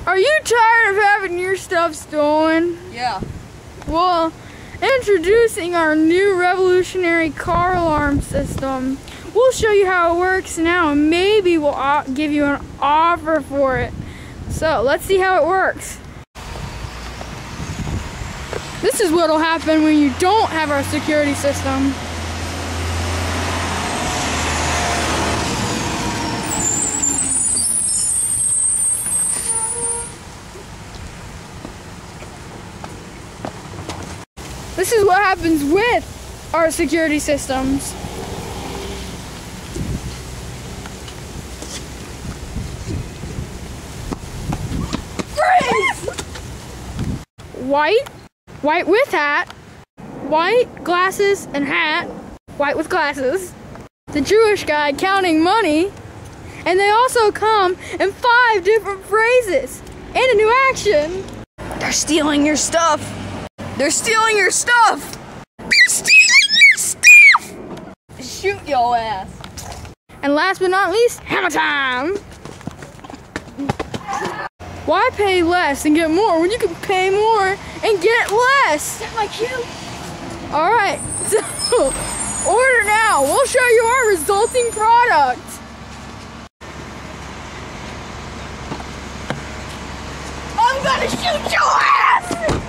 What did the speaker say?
Are you tired of having your stuff stolen? Yeah. Well, introducing our new revolutionary car alarm system. We'll show you how it works now, and maybe we'll give you an offer for it. So let's see how it works. This is what'll happen when you don't have our security system. This is what happens with our security systems. Freeze! White with hat, white glasses and hat, white with glasses. The Jewish guy counting money, and they also come in 5 different phrases and a new action. They're stealing your stuff. They're stealing your stuff. They're stealing your stuff. Shoot your ass. And last but not least, hammer time. Why pay less and get more when you can pay more and get less? Is that my cue? All right, so order now. We'll show you our resulting product. I'm gonna shoot your ass!